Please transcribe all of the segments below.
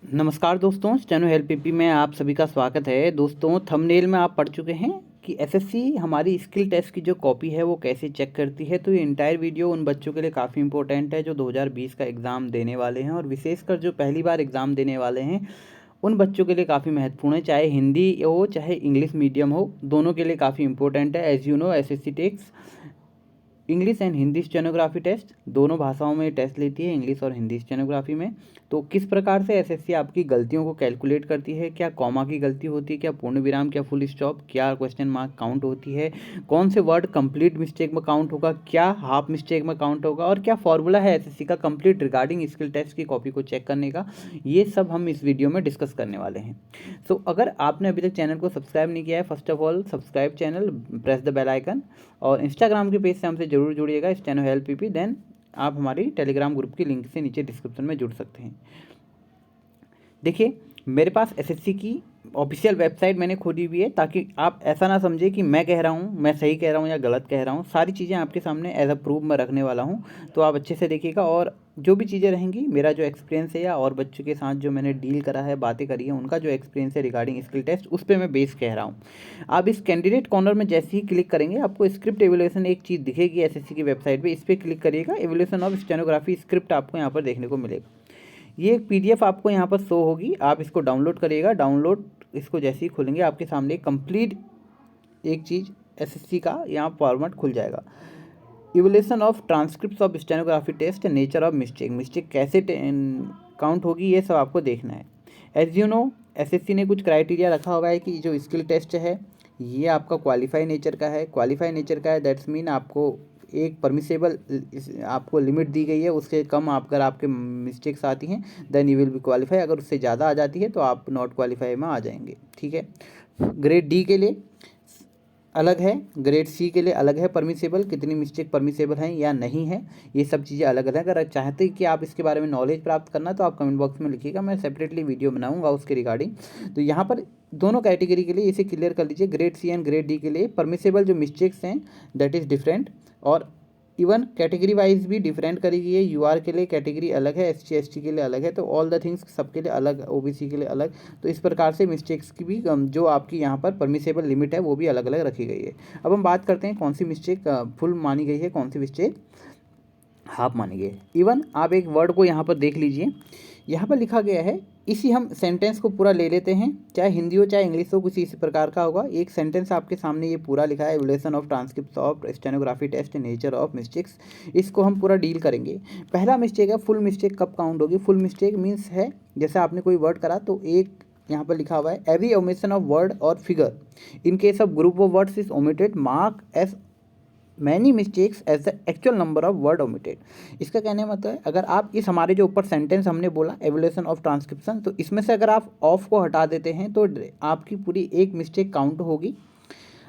नमस्कार दोस्तों, steno help PP में आप सभी का स्वागत है। दोस्तों, थंबनेल में आप पढ़ चुके हैं कि एसएससी हमारी स्किल टेस्ट की जो कॉपी है वो कैसे चेक करती है। तो ये इंटायर वीडियो उन बच्चों के लिए काफ़ी इंपॉर्टेंट है जो 2020 का एग्ज़ाम देने वाले हैं, और विशेषकर जो पहली बार एग्ज़ाम देने वाले हैं उन बच्चों के लिए काफ़ी महत्वपूर्ण है। चाहे हिंदी हो चाहे इंग्लिश मीडियम हो, दोनों के लिए काफ़ी इंपॉर्टेंट है। As you know, SSC takes English and Hindi stenography test, दोनों भाषाओं में टेस्ट लेती है, इंग्लिश और हिंदी स्टेनोग्राफी में। तो किस प्रकार से एसएससी आपकी गलतियों को कैलकुलेट करती है, क्या कॉमा की गलती होती है, क्या पूर्ण विराम, क्या फुल स्टॉप, क्या क्वेश्चन मार्क काउंट होती है, कौन से वर्ड कंप्लीट मिस्टेक में काउंट होगा, क्या हाफ मिस्टेक में काउंट होगा, और क्या फॉर्मूला है एसएससी का कंप्लीट रिगार्डिंग स्किल टेस्ट की कॉपी को चेक करने का, ये सब हम इस वीडियो में डिस्कस करने वाले हैं। सो अगर आपने अभी तक चैनल को सब्सक्राइब नहीं किया है, first of all subscribe channel, press the bell icon, और इंस्टाग्राम के पेज से हमसे जरूर जुड़िएगा, स्टेनो हेल्प पीपी। देन आप हमारी टेलीग्राम ग्रुप की लिंक से नीचे डिस्क्रिप्शन में जुड़ सकते हैं। देखिए, मेरे पास एसएससी की ऑफिशियल वेबसाइट मैंने खोली हुई है, ताकि आप ऐसा ना समझे कि मैं कह रहा हूँ, मैं सही कह रहा हूँ या गलत कह रहा हूँ। सारी चीज़ें आपके सामने एज अ प्रूफ मैं रखने वाला हूँ, तो आप अच्छे से देखिएगा। और जो भी चीज़ें रहेंगी, मेरा जो एक्सपीरियंस है या और बच्चों के साथ जो मैंने डील करा है, बातें करी है, उनका जो एक्सपीरियंस है रिगार्डिंग स्किल टेस्ट, उस पर मैं बेस कह रहा हूँ। आप इस कैंडिडेट कॉर्नर में जैसे ही क्लिक करेंगे, आपको स्क्रिप्ट एवोल्यूशन एक चीज़ दिखेगी एसएससी की वेबसाइट पर। इस पर क्लिक करिएगा, एवोल्यूशन ऑफ स्टेनोग्राफी स्क्रिप्ट आपको यहाँ पर देखने को मिलेगा। ये एक पीडीएफ आपको यहाँ पर शो होगी, आप इसको डाउनलोड करिएगा। डाउनलोड इसको जैसे ही खोलेंगे, आपके सामने कंप्लीट एक चीज़ एसएससी का यहाँ फॉर्मेट खुल जाएगा। Evolution of transcript of stenography test, nature of mistake, mistake कैसे काउंट होगी, ये सब आपको देखना है। एज यू नो, एसएससी ने कुछ क्राइटेरिया रखा हुआ है कि जो स्किल टेस्ट है ये आपका क्वालिफाई नेचर का है। क्वालिफाई नेचर का है, दैट्स मीन आपको एक परमिसेबल आपको लिमिट दी गई है, उससे कम अगर आपके मिस्टेक्स आती हैं then you will be qualify. अगर उससे ज़्यादा आ जाती है तो आप नॉट क्वालिफाई में आ जाएंगे, ठीक है। ग्रेड डी के लिए अलग है, ग्रेड सी के लिए अलग है परमिसेबल, कितनी मिस्टेक परमिसेबल हैं या नहीं है, ये सब चीज़ें अलग अलग है। अगर चाहते हैं कि आप इसके बारे में नॉलेज प्राप्त करना, तो आप कमेंट बॉक्स में लिखिएगा, मैं सेपरेटली वीडियो बनाऊंगा उसके रिगार्डिंग। तो यहाँ पर दोनों कैटेगरी के लिए इसे क्लियर कर लीजिए। Grade C and grade D के लिए परमिसेबल जो मिस्टेक्स हैं दैट इज़ डिफरेंट, और इवन कैटेगरी वाइज भी डिफरेंट करी गई है। यूआर के लिए कैटेगरी अलग है, एससी एसटी के लिए अलग है, तो ऑल द थिंग्स सबके लिए अलग, ओबीसी के लिए अलग। तो इस प्रकार से मिस्टेक्स की भी जो आपकी यहाँ पर परमिसेबल लिमिट है वो भी अलग अलग रखी गई है। अब हम बात करते हैं कौन सी मिस्टेक फुल मानी गई है, कौन सी मिस्टेक हाफ मानी गई है। इवन आप एक वर्ड को यहाँ पर देख लीजिए, यहाँ पर लिखा गया है, इसी हम सेंटेंस को पूरा ले लेते हैं, चाहे हिंदी हो चाहे इंग्लिश हो, किसी इसी प्रकार का होगा। एक सेंटेंस आपके सामने ये पूरा लिखा है, evolution of transcript of stenography test, nature of mistakes. इसको हम पूरा डील करेंगे। पहला मिस्टेक है फुल मिस्टेक कब काउंट होगी। फुल मिस्टेक मीन्स है, जैसे आपने कोई वर्ड करा तो एक यहाँ पर लिखा हुआ है, एवरी ओमिशन ऑफ वर्ड और figure in case of group of words is omitted mark as many mistakes as the actual number of word omitted. इसका कहने का मतलब है, अगर आप इस हमारे जो ऊपर सेंटेंस हमने बोला एवोल्यूशन ऑफ ट्रांसक्रिप्शन, तो इसमें से अगर आप ऑफ को हटा देते हैं तो आपकी पूरी एक मिस्टेक काउंट होगी।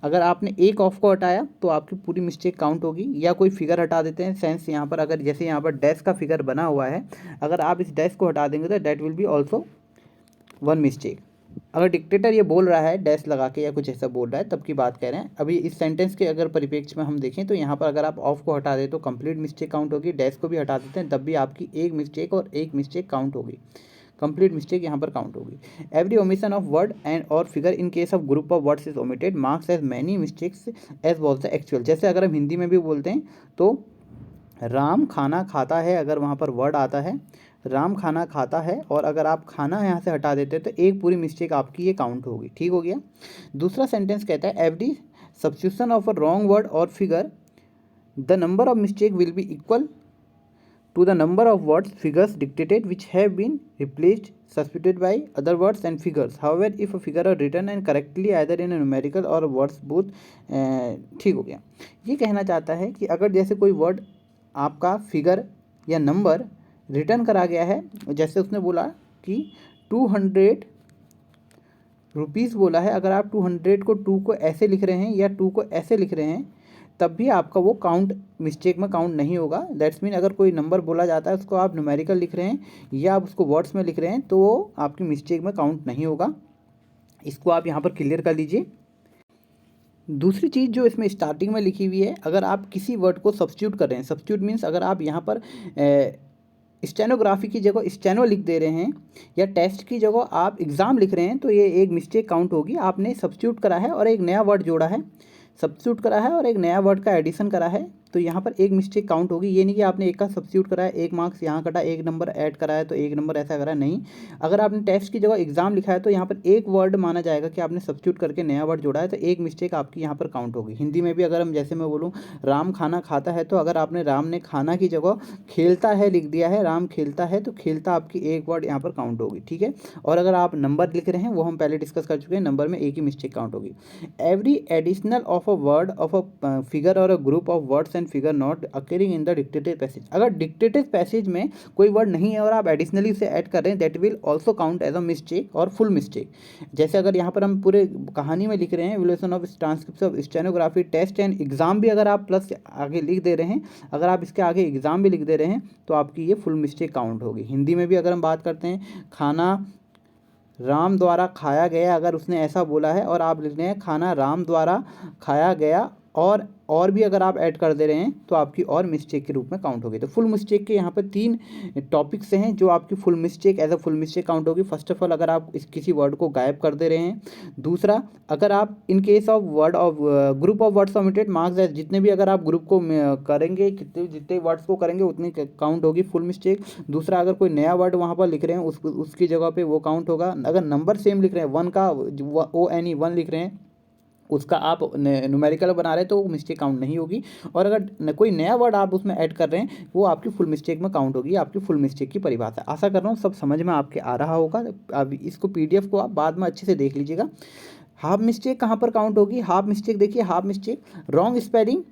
अगर आपने एक ऑफ को हटाया तो आपकी पूरी मिस्टेक काउंट होगी। या कोई फिगर हटा देते हैं, सेंस यहाँ पर अगर जैसे यहाँ पर डैश का फिगर बना हुआ है, अगर आप इस डैश को हटा देंगे तो that will be also one mistake. अगर डिक्टेटर ये बोल रहा है डैश लगा के या कुछ ऐसा बोल रहा है, तब की बात कह रहे हैं। अभी इस सेंटेंस के अगर परिप्रेक्ष्य में हम देखें तो यहाँ पर अगर आप ऑफ को हटा दें तो कंप्लीट मिस्टेक काउंट होगी, डैश को भी हटा देते हैं तब भी आपकी एक मिस्टेक और एक मिस्टेक काउंट होगी, कंप्लीट मिस्टेक यहाँ पर काउंट होगी। Every omission of word and और figure in case of group of words is omitted marks as many mistakes as was the actual. जैसे अगर हम हिंदी में भी बोलते हैं तो राम खाना खाता है, अगर वहाँ पर वर्ड आता है राम खाना खाता है, और अगर आप खाना यहाँ से हटा देते तो एक पूरी मिस्टेक आपकी ये काउंट होगी, ठीक हो गया। दूसरा सेंटेंस कहता है, every substitution of a wrong word और figure the number of mistake will be equal to the number of words figures dictated which have been replaced substituted by other words and figures. However, if a figure are written and correctly either in a numerical or words both, ठीक हो गया। ये कहना चाहता है कि अगर जैसे कोई वर्ड आपका फिगर या नंबर रिटर्न करा गया है, जैसे उसने बोला कि 200 रुपीज़ बोला है, अगर आप 200 को 2 को ऐसे लिख रहे हैं या 2 को ऐसे लिख रहे हैं, तब भी आपका वो काउंट मिस्टेक में काउंट नहीं होगा। दैट्स मीन अगर कोई नंबर बोला जाता है उसको आप न्यूमेरिकल लिख रहे हैं या आप उसको वर्ड्स में लिख रहे हैं तो वो आपकी मिस्टेक में काउंट नहीं होगा। इसको आप यहाँ पर क्लियर कर लीजिए। दूसरी चीज़ जो इसमें स्टार्टिंग में लिखी हुई है, अगर आप किसी वर्ड को सब्स्टिट्यूट कर रहे हैं, सब्स्टिट्यूट मीन्स अगर आप यहाँ पर स्टेनोग्राफी की जगह स्टेनो लिख दे रहे हैं या टेस्ट की जगह आप एग्ज़ाम लिख रहे हैं तो ये एक मिस्टेक काउंट होगी। आपने सब्स्टिट्यूट करा है और एक नया वर्ड जोड़ा है, सब्स्टिट्यूट करा है और एक नया वर्ड का एडिशन करा है, तो यहाँ पर एक मिस्टेक काउंट होगी। ये नहीं कि आपने एक का सब्स्टिट्यूट करा है, एक मार्क्स यहाँ कटा, एक नंबर ऐड करा है तो एक नंबर ऐसा करा, नहीं। अगर आपने टेस्ट की जगह एग्जाम लिखा है तो यहाँ पर एक वर्ड माना जाएगा कि आपने सब्स्टिट्यूट करके नया वर्ड जोड़ा है, तो एक मिस्टेक आपकी यहाँ पर काउंट होगी। हिंदी में भी अगर हम, जैसे मैं बोलूँ राम खाना खाता है, तो अगर आपने राम ने खाना की जगह खेलता है लिख दिया है, राम खेलता है, तो खेलता आपकी एक वर्ड यहाँ पर काउंट होगी, ठीक है। और अगर आप नंबर लिख रहे हैं, वो हम पहले डिस्कस कर चुके हैं, नंबर में एक ही मिस्टेक काउंट होगी। Every additional of a word of a figure और a group of words and figure not occurring in the dictated passage. अगर डिक्टेटेड पैसेज में कोई वर्ड नहीं है और आप एडिशनली उसे ऐड कर रहे हैं, that will also count as a mistake और फुल मिस्टेक। जैसे अगर यहाँ पर हम पूरे कहानी में लिख रहे हैं evaluation of transcript of stenography test and exam भी अगर आप प्लस आगे लिख दे रहे हैं, अगर आप इसके आगे एग्जाम भी लिख दे रहे हैं, तो आपकी ये फुल मिस्टेक काउंट होगी। हिंदी में भी अगर हम बात करते हैं, खाना राम द्वारा खाया गया, अगर उसने ऐसा बोला है और आप लिख रहे हैं खाना राम द्वारा खाया गया, और भी अगर आप ऐड कर दे रहे हैं तो आपकी और मिस्टेक के रूप में काउंट होगी। तो फुल मिस्टेक के यहाँ पर 3 टॉपिक्स हैं जो आपकी full mistake as a full mistake count होगी। फर्स्ट ऑफ ऑल, अगर आप किसी वर्ड को गायब कर दे रहे हैं। दूसरा, अगर आप in case of word of group of words omitted marks as, जितने भी अगर आप ग्रुप को करेंगे, जितने वर्ड्स को करेंगे उतनी काउंट होगी फुल मिस्टेक। दूसरा, अगर कोई नया वर्ड वहाँ पर लिख रहे हैं उसकी जगह पर वो काउंट होगा। अगर नंबर सेम लिख रहे हैं, 1 का ONE 1 लिख रहे हैं, उसका आप न्यूमेरिकल बना रहे हैं, तो वो मिस्टेक काउंट नहीं होगी। और अगर कोई नया वर्ड आप उसमें ऐड कर रहे हैं, वो आपकी फुल मिस्टेक में काउंट होगी। आपकी फुल मिस्टेक की परिभाषा आशा कर रहा हूँ सब समझ में आपके आ रहा होगा। अब इसको PDF को आप बाद में अच्छे से देख लीजिएगा। हाफ मिस्टेक कहाँ पर काउंट होगी? हाफ मिस्टेक देखिए, half mistake wrong spelling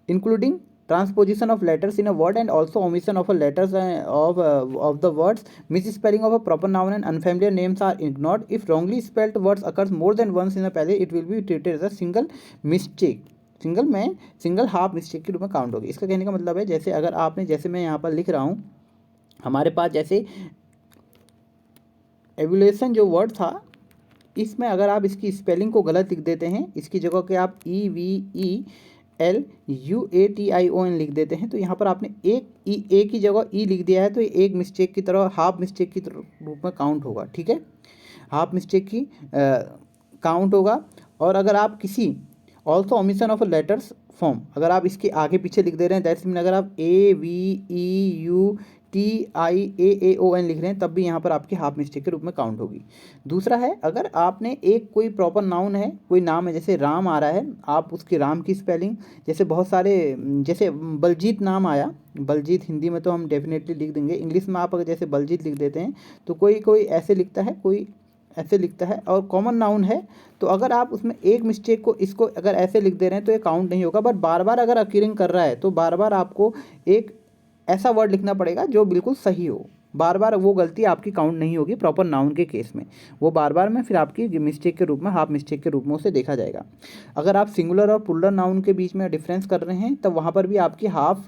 including transposition of letters in a word and also omission of a letters of the words, misspelling of a proper noun and unfamiliar names are ignored. If wrongly spelled words occurs more than once in a passage, it will be treated as a single mistake. Single half mistake के रूप में count होगी। इसका कहने का मतलब है, जैसे अगर आपने, जैसे मैं यहाँ पर लिख रहा हूँ, हमारे पास जैसे एवोल्यूशन जो वर्ड था, इसमें अगर आप इसकी स्पेलिंग को गलत लिख देते हैं, इसकी जगह के आप EVELUATION लिख देते हैं, तो यहाँ पर आपने ए की जगह ई लिख दिया है, तो एक मिस्टेक की तरह, हाफ मिस्टेक की रूप में काउंट होगा, ठीक है। हाफ मिस्टेक की काउंट होगा। और अगर आप किसी also omission of letters form, अगर आप इसके आगे पीछे लिख दे रहे हैं, दैट्स मीन अगर आप AVEUTIAAON लिख रहे हैं, तब भी यहाँ पर आपकी हाफ मिस्टेक के रूप में काउंट होगी। दूसरा है, अगर आपने एक कोई प्रॉपर नाउन है, कोई नाम है, जैसे राम आ रहा है, आप उसके राम की स्पेलिंग, जैसे बहुत सारे, जैसे बलजीत नाम आया, बलजीत हिंदी में तो हम डेफिनेटली लिख देंगे, इंग्लिश में आप अगर जैसे बलजीत लिख देते हैं, तो कोई ऐसे लिखता है, कोई ऐसे लिखता है, और कॉमन नाउन है, तो अगर आप उसमें एक मिस्टेक को, इसको अगर ऐसे लिख दे रहे हैं तो ये काउंट नहीं होगा। बट बार बार अगर अक्यूरिंग कर रहा है, तो बार बार आपको एक ऐसा वर्ड लिखना पड़ेगा जो बिल्कुल सही हो। बार बार वो गलती आपकी काउंट नहीं होगी प्रॉपर नाउन के केस में, वो बार बार में फिर आपकी मिस्टेक के रूप में, हाफ मिस्टेक के रूप में उसे देखा जाएगा। अगर आप सिंगुलर और प्लूरल नाउन के बीच में डिफरेंस कर रहे हैं, तब वहाँ पर भी आपकी हाफ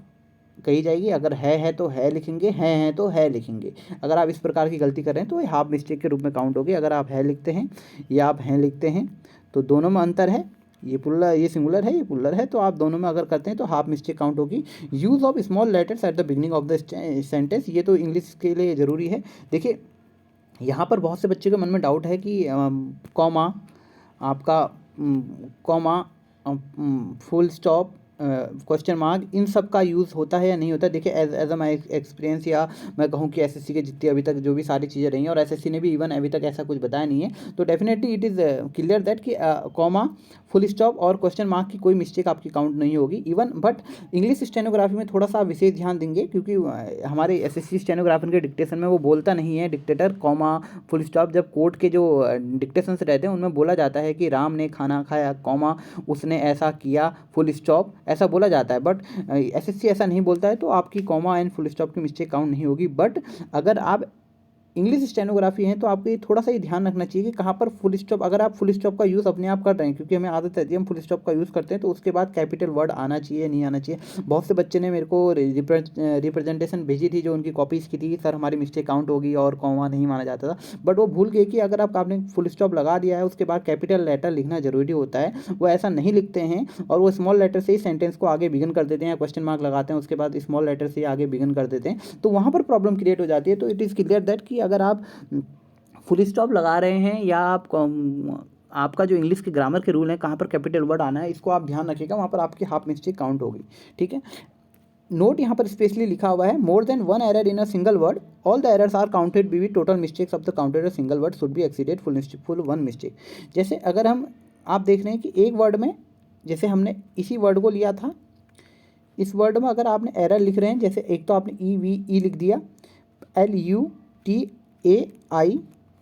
कही जाएगी। अगर है तो है लिखेंगे, है तो है लिखेंगे। अगर आप इस प्रकार की गलती कर रहे हैं तो ये हाफ मिस्टेक के रूप में काउंट होगी। अगर आप है लिखते हैं या आप हैं लिखते हैं, तो दोनों में अंतर है। ये प्लूरल, ये सिंगुलर है, ये प्लूरल है, तो आप दोनों में अगर करते हैं तो हाफ मिस्टेक काउंट होगी। Use of small letters at the beginning of the sentence, ये तो इंग्लिश के लिए ज़रूरी है। देखिए, यहाँ पर बहुत से बच्चे के मन में डाउट है कि कॉमा, आपका comma, full stop, question mark, इन सब का यूज़ होता है या नहीं होता है। देखिए, एज अ माई एक्सपीरियंस, या मैं कहूँ कि एसएससी के जितने अभी तक जो भी सारी चीज़ें रही हैं, और एसएससी ने भी इवन अभी तक ऐसा कुछ बताया नहीं है, तो definitely it is clear that कि कॉमा, फुल स्टॉप और क्वेश्चन मार्क की कोई मिस्टेक आपकी काउंट नहीं होगी इवन। बट इंग्लिश स्टेनोग्राफी में थोड़ा सा विशेष ध्यान देंगे, क्योंकि हमारे एसएससी स्टेनोग्राफर के डिक्टेशन में वो बोलता नहीं है डिक्टेटर, कॉमा, फुल स्टॉप। जब कोर्ट के जो डिक्टेशन रहते हैं उनमें बोला जाता है कि राम ने खाना खाया, कॉमा, उसने ऐसा किया, फुल स्टॉप, ऐसा बोला जाता है। बट एसएससी ऐसा नहीं बोलता है, तो आपकी कॉमा एंड फुल स्टॉप की मिस्टेक काउंट नहीं होगी। बट अगर आप इंग्लिश स्टेनोग्राफी है तो आपको ये थोड़ा सा ही ध्यान रखना चाहिए कि कहाँ पर फुल स्टॉप, अगर आप फुल स्टॉप का यूज़ अपने आप कर रहे हैं, क्योंकि हमें आदत है हम फुल स्टॉप का यूज़ करते हैं, तो उसके बाद कैपिटल वर्ड आना चाहिए नहीं आना चाहिए। बहुत से बच्चे ने मेरे को रिप्रेजेंटेशन भेजी थी जो उनकी कॉपीज़ की थी, सर हमारी मिस्टेक काउंट होगी और कॉमा नहीं माना जाता था, बट वो भूल गए कि अगर आपने फुल स्टॉप लगा दिया है उसके बाद कैपिटल लेटर लिखना जरूरी होता है, वो ऐसा नहीं लिखते हैं और वो स्मॉल लेटर से ही सेंटेंस को आगे बिगिन कर देते हैं, क्वेश्चन मार्क लगाते हैं उसके बाद स्मॉल लेटर से ही आगे बिगिन कर देते हैं, तो वहाँ पर प्रॉब्लम क्रिएट हो जाती है। तो इट इज़ क्लियर दैट कि अगर आप फुल स्टॉप लगा रहे हैं या आप आपका जो इंग्लिश के ग्रामर के रूल हैं कहाँ पर कैपिटल वर्ड आना है इसको आप ध्यान रखिएगा, वहाँ पर आपकी हाफ मिस्टेक काउंट होगी। ठीक है, नोट यहाँ पर स्पेशली लिखा हुआ है, more than one error in a single word, all the errors are counted be total mistakes of the counted a single word should be exceeded full one mistake. जैसे अगर आप देख रहे हैं कि एक वर्ड में, जैसे हमने इसी वर्ड को लिया था, इस वर्ड में अगर आपने एरर लिख रहे हैं, जैसे एक तो आपने ई लिख दिया,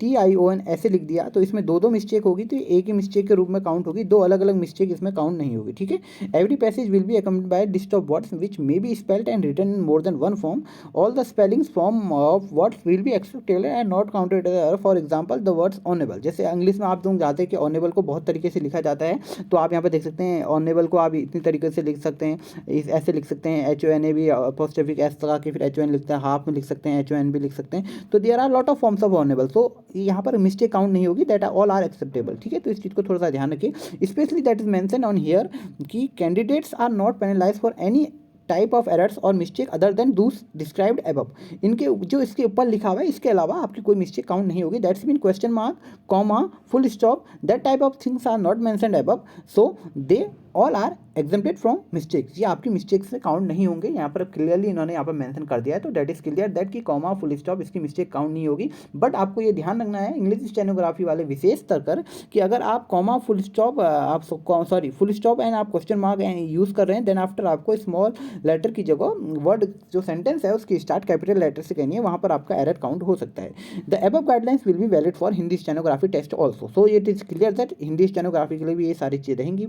LUTAITION ऐसे लिख दिया, तो इसमें दो मिस्टेक होगी, तो ये एक ही मिस्टेक के रूप में काउंट होगी, दो अलग अलग मिस्टेक इसमें काउंट नहीं होगी। ठीक है, every passage will be accompanied by list of words which may be spelled and written in more than one form, all the spellings form of words will be acceptable and not counted as, for example the words honourable. जैसे English में आप लोग जानते हैं कि honourable को बहुत तरीके से लिखा जाता है, तो आप यहाँ पर देख सकते हैं ऑनेबल को आप इतनी तरीके से लिख सकते हैं, ऐसे लिख सकते हैं, HONA अपोस्ट्रोफिक एस लगा के फिर HON लिखते हैं, हाफ में लिख सकते हैं, HON भी लिख सकते हैं, तो there are lot of forms of honourable, तो यहाँ पर मिस्टेक काउंट नहीं होगी, दैट ऑल आर एक्सेप्टेबल। ठीक है, तो इस चीज़ को थोड़ा सा ध्यान रखिए, specially that is mention on here कि candidates are not penalise for any type of errors और mistake other than those described above. इनके जो इसके ऊपर लिखा हुआ है इसके अलावा आपकी कोई मिस्टेक काउंट नहीं होगी, that's mean question mark, comma, full stop, that type of things are not mentioned above, so they all are exempted from mistakes. ये आपकी मिस्टेक से काउंट नहीं होंगे, यहाँ पर क्लियरली इन्होंने यहाँ पर मेंशन कर दिया है, तो दैट इज क्लियर दैट कि कॉमा फुल स्टॉप इसकी मिस्टेक काउंट नहीं होगी। बट आपको ये ध्यान रखना है इंग्लिश स्टेनोग्राफी वाले विशेष कर कि अगर आप कॉमा फुल स्टॉप आप फुल स्टॉप एंड आप क्वेश्चन मार्क यूज़ कर रहे हैं, देन आफ्टर आपको स्मॉल लेटर की जगह वर्ड जो सेंटेंस है उसकी स्टार्ट कैपिटल लेटर से करनी है, वहाँ पर आपका एरर काउंट हो सकता है। The above guidelines will be valid for Hindi stenography test also, so it is clear that Hindi stenography के लिए भी ये सारी चीज़ें रहेंगी।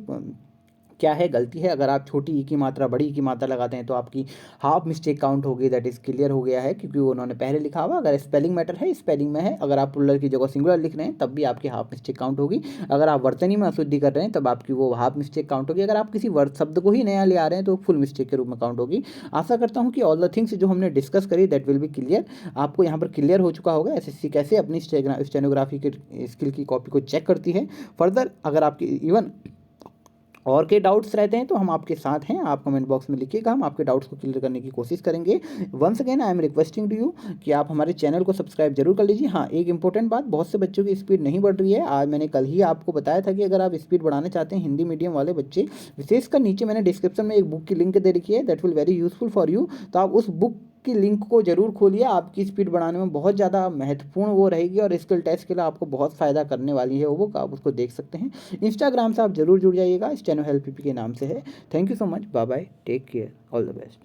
क्या है गलती है, अगर आप छोटी ई की मात्रा बड़ी ई की मात्रा लगाते हैं तो आपकी हाफ मिस्टेक काउंट होगी, दैट इज़ क्लियर हो गया है, क्योंकि उन्होंने पहले लिखा हुआ, अगर स्पेलिंग मैटर है स्पेलिंग में है, अगर आप प्लुरल की जगह सिंगुलर लिख रहे हैं तब भी आपकी हाफ मिस्टेक काउंट होगी, अगर आप वर्तनी में अशुद्धि कर रहे हैं तब आपकी वो हाफ मिस्टेक काउंट होगी, अगर आप किसी वर्ड शब्द को ही नया ले आ रहे हैं तो फुल मिस्टेक के रूप में काउंट होगी। आशा करता हूँ कि ऑल द थिंग्स जो हमने डिस्कस करी दैट विल बी क्लियर, आपको यहाँ पर क्लियर हो चुका होगा SSC कैसे अपनी स्टेनोग्राफी के स्किल की कॉपी को चेक करती है। फर्दर अगर आपकी इवन और के डाउट्स रहते हैं तो हम आपके साथ हैं, आप कमेंट बॉक्स में लिखिएगा, हम आपके डाउट्स को क्लियर करने की कोशिश करेंगे। Once again I am requesting to you कि आप हमारे चैनल को सब्सक्राइब जरूर कर लीजिए। हाँ, एक इंपॉर्टेंट बात, बहुत से बच्चों की स्पीड नहीं बढ़ रही है, आज मैंने कल ही आपको बताया था कि अगर आप स्पीड बढ़ाना चाहते हैं हिंदी मीडियम वाले बच्चे, विशेषकर नीचे मैंने डिस्क्रिप्शन में एक बुक की लिंक दे रखी है, that will very useful for you, तो आप उस बुक की लिंक को जरूर खोलिए, आपकी स्पीड बढ़ाने में बहुत ज़्यादा महत्वपूर्ण वो रहेगी और स्किल टेस्ट के लिए आपको बहुत फ़ायदा करने वाली है वो बुक, आप उसको देख सकते हैं। इंस्टाग्राम से आप जरूर जुड़ जाइएगा, स्टेनो हेल्प पीपी के नाम से है। Thank you so much, bye bye, take care, all the best.